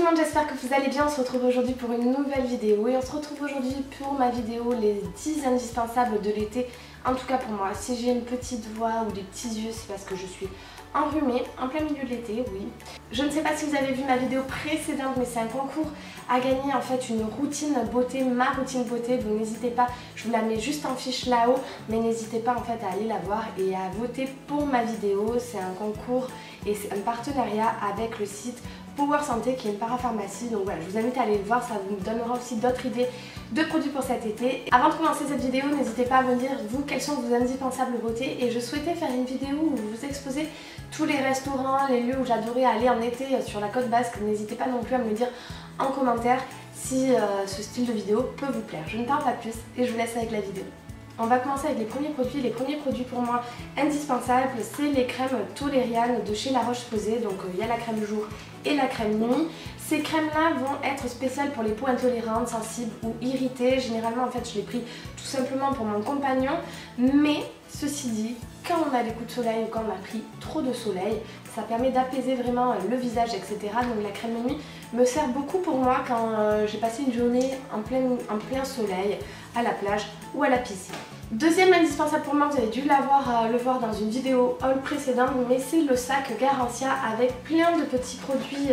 le monde, j'espère que vous allez bien. On se retrouve aujourd'hui pour une nouvelle vidéo et on se retrouve aujourd'hui pour ma vidéo les 10 indispensables de l'été. En tout cas pour moi, si j'ai une petite voix ou des petits yeux, c'est parce que je suis enrhumée en plein milieu de l'été, oui. Je ne sais pas si vous avez vu ma vidéo précédente, mais c'est un concours à gagner en fait une routine beauté, ma routine beauté, donc n'hésitez pas, je vous la mets juste en fiche là-haut, mais n'hésitez pas en fait à aller la voir et à voter pour ma vidéo. C'est un concours et c'est un partenariat avec le site Power Santé qui est une parapharmacie, donc voilà, je vous invite à aller le voir, ça vous donnera aussi d'autres idées de produits pour cet été. Avant de commencer cette vidéo, n'hésitez pas à me dire vous quels sont vos indispensables beauté, et je souhaitais faire une vidéo où vous exposez tous les restaurants, les lieux où j'adorais aller en été sur la côte basque. N'hésitez pas non plus à me le dire en commentaire si ce style de vidéo peut vous plaire. Je ne parle pas plus et je vous laisse avec la vidéo. On va commencer avec les premiers produits. Les premiers produits pour moi indispensables, c'est les crèmes Toleriane de chez La Roche-Posay. Donc il y a la crème jour et la crème nuit. Ces crèmes-là vont être spéciales pour les peaux intolérantes, sensibles ou irritées. Généralement en fait je les pris tout simplement pour mon compagnon. Mais ceci dit, quand on a des coups de soleil ou quand on a pris trop de soleil, ça permet d'apaiser vraiment le visage, etc. Donc la crème de nuit me sert beaucoup pour moi quand j'ai passé une journée en plein soleil, à la plage ou à la piscine. Deuxième indispensable pour moi, vous avez dû le voir dans une vidéo haul précédente, mais c'est le sac Garancia avec plein de petits produits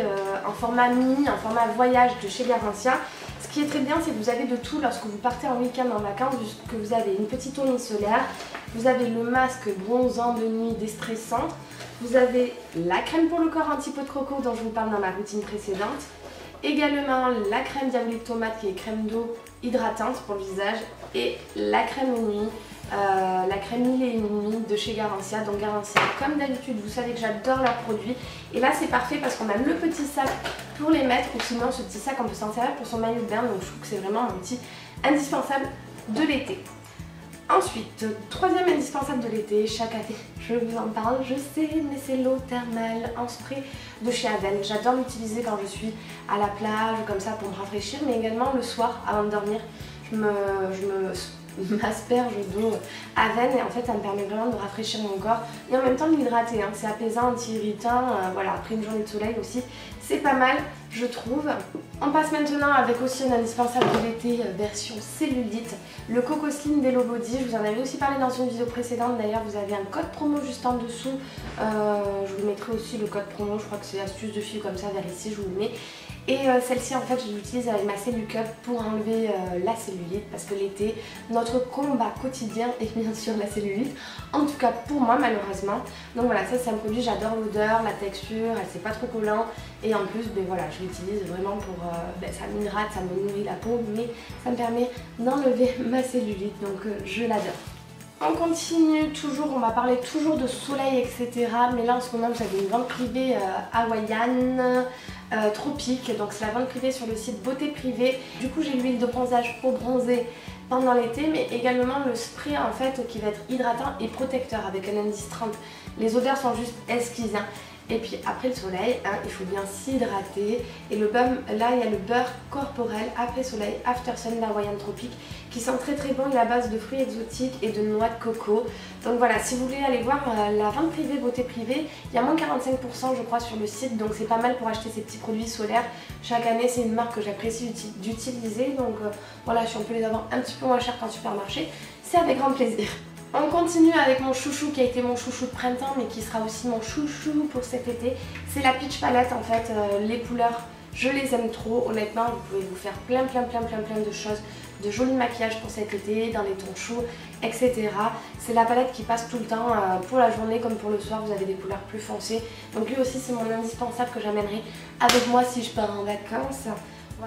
en format mini, en format voyage de chez Garancia. Ce qui est très bien, c'est que vous avez de tout lorsque vous partez en week-end en vacances, puisque vous avez une petite tonne solaire, vous avez le masque bronzant de nuit déstressant, vous avez la crème pour le corps anti-peau de coco dont je vous parle dans ma routine précédente, également la crème diabolique tomate qui est crème d'eau hydratante pour le visage, et la crème nuit, la crème mille et une nuits de chez Garancia. Donc Garancia, comme d'habitude, vous savez que j'adore leurs produits, et là c'est parfait parce qu'on a le petit sac pour les mettre, ou sinon ce petit sac on peut s'en servir pour son maillot de bain, donc je trouve que c'est vraiment mon petit indispensable de l'été. Ensuite, troisième indispensable de l'été, chaque année je vous en parle, je sais, mais c'est l'eau thermale en spray de chez Aven. J'adore l'utiliser quand je suis à la plage, comme ça pour me rafraîchir, mais également le soir avant de dormir, je m'asperge d'eau Aven, et en fait ça me permet vraiment de rafraîchir mon corps et en même temps de l'hydrater, hein. C'est apaisant, anti-irritant, voilà, après une journée de soleil aussi, c'est pas mal je trouve. On passe maintenant avec aussi un indispensable de l'été version cellulite, le Coco Slim d'Hello Body. Je vous en avais aussi parlé dans une vidéo précédente, d'ailleurs vous avez un code promo juste en dessous, je vous mettrai aussi le code promo, je crois que c'est astuce de fille comme ça vers ici, je vous le mets. Et celle-ci en fait je l'utilise avec ma Cellucup pour enlever la cellulite, parce que l'été notre combat quotidien est bien sûr la cellulite, en tout cas pour moi malheureusement. Donc voilà, ça c'est un produit, j'adore l'odeur, la texture, elle c'est pas trop collant, et en plus ben voilà, je l'utilise vraiment pour, ça m'hydrate, ça me nourrit la peau, mais ça me permet d'enlever ma cellulite, donc je l'adore. On continue toujours, on va parler toujours de soleil, etc. Mais là en ce moment vous avez une vente privée hawaïane tropique, donc c'est la vente privée sur le site Beauté Privée. Du coup j'ai l'huile de bronzage pour bronzer pendant l'été, mais également le spray en fait qui va être hydratant et protecteur avec un indice 30. Les odeurs sont juste exquises, hein. Et puis après le soleil, hein, il faut bien s'hydrater. Et le beurre, là il y a le beurre corporel après soleil After Sun d'Hawaïan Tropique qui sent très très bon. Il est à base de fruits exotiques et de noix de coco. Donc voilà, si vous voulez aller voir la vente privée Beauté Privée, il y a moins 45% je crois sur le site. Donc c'est pas mal pour acheter ces petits produits solaires. Chaque année c'est une marque que j'apprécie d'utiliser. Donc voilà, si on peut les avoir un petit peu moins cher qu'en supermarché, c'est avec grand plaisir. On continue avec mon chouchou qui a été mon chouchou de printemps mais qui sera aussi mon chouchou pour cet été. C'est la Peach Palette en fait, les couleurs je les aime trop, honnêtement vous pouvez vous faire plein de choses, de jolis maquillages pour cet été, dans les tons chauds, etc. C'est la palette qui passe tout le temps pour la journée comme pour le soir, vous avez des couleurs plus foncées. Donc lui aussi c'est mon indispensable que j'amènerai avec moi si je pars en vacances.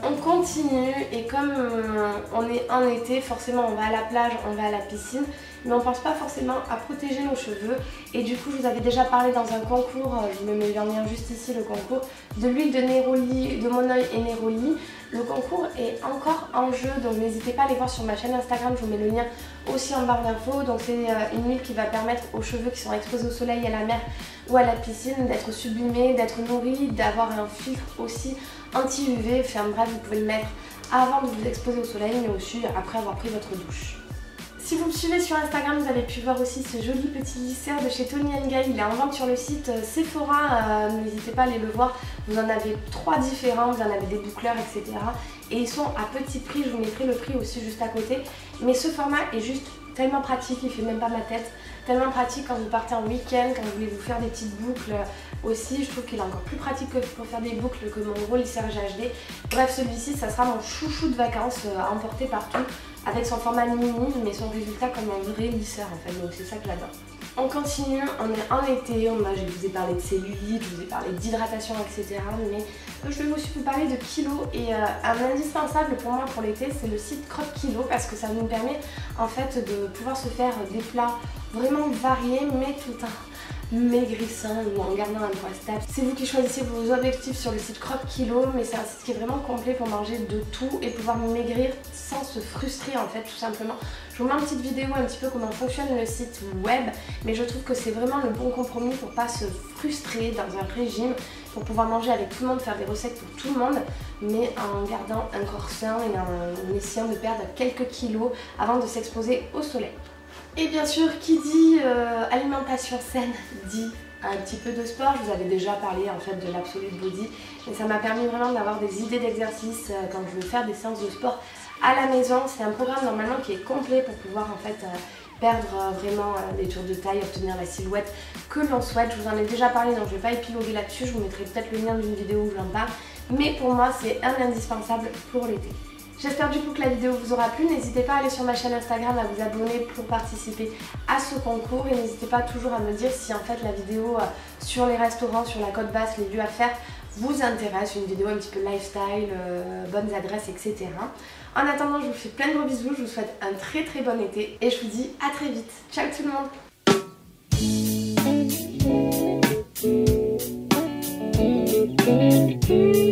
On continue, et comme on est en été, forcément on va à la plage, on va à la piscine, mais on pense pas forcément à protéger nos cheveux. Et du coup je vous avais déjà parlé dans un concours, je me mets le lien juste ici, le concours de l'huile de Neroli, de Monoi et Neroli. Le concours est encore en jeu, donc n'hésitez pas à aller voir sur ma chaîne Instagram, je vous mets le lien aussi en barre d'infos. Donc c'est une huile qui va permettre aux cheveux qui sont exposés au soleil, à la mer ou à la piscine d'être sublimés, d'être nourris, d'avoir un filtre aussi anti-UV. Enfin bref, vous pouvez le mettre avant de vous exposer au soleil, mais aussi après avoir pris votre douche. Si Si vous me suivez sur Instagram, vous avez pu voir aussi ce joli petit lisseur de chez Toni & Guy. Il est en vente sur le site Sephora, n'hésitez pas à aller le voir. Vous en avez 3 différents, vous en avez des boucleurs, etc. Et ils sont à petit prix, je vous mettrai le prix aussi juste à côté. Mais ce format est juste tellement pratique, il fait même pas ma tête. Tellement pratique quand vous partez en week-end, quand vous voulez vous faire des petites boucles aussi. Je trouve qu'il est encore plus pratique que pour faire des boucles que mon gros lisseur GHD. Bref, celui-ci, ça sera mon chouchou de vacances à emporter partout, avec son format mini mais son résultat comme un vrai lisseur en fait, donc c'est ça que j'adore. On continue, on est en été, je vous ai parlé de cellulite, je vous ai parlé d'hydratation, etc. Mais je vais aussi vous parler de Kilo et un indispensable pour moi pour l'été, c'est le site Croque Kilo parce que ça nous permet en fait de pouvoir se faire des plats vraiment variés mais tout en maigrissant ou en gardant un poids stable. C'est vous qui choisissez vos objectifs sur le site Croque Kilo, mais c'est un site qui est vraiment complet pour manger de tout et pouvoir maigrir sans se frustrer en fait tout simplement. Je vous mets une petite vidéo un petit peu comment fonctionne le site web, mais je trouve que c'est vraiment le bon compromis pour pas se frustrer dans un régime, pour pouvoir manger avec tout le monde, faire des recettes pour tout le monde, mais en gardant un corps sain et en essayant de perdre quelques kilos avant de s'exposer au soleil. Et bien sûr, qui dit alimentation saine dit un petit peu de sport. Je vous avais déjà parlé en fait de l'Absolute Body, et ça m'a permis vraiment d'avoir des idées d'exercice quand je veux faire des séances de sport à la maison. C'est un programme normalement qui est complet pour pouvoir en fait perdre vraiment des tours de taille, obtenir la silhouette que l'on souhaite. Je vous en ai déjà parlé, donc je ne vais pas épiloguer là-dessus, je vous mettrai peut-être le lien d'une vidéo où j'en parle, mais pour moi c'est un indispensable pour l'été. J'espère du coup que la vidéo vous aura plu, n'hésitez pas à aller sur ma chaîne Instagram, à vous abonner pour participer à ce concours, et n'hésitez pas toujours à me dire si en fait la vidéo sur les restaurants, sur la côte basse, les lieux à faire vous intéresse, une vidéo un petit peu lifestyle, bonnes adresses, etc. En attendant, je vous fais plein de gros bisous, je vous souhaite un très très bon été et je vous dis à très vite. Ciao tout le monde.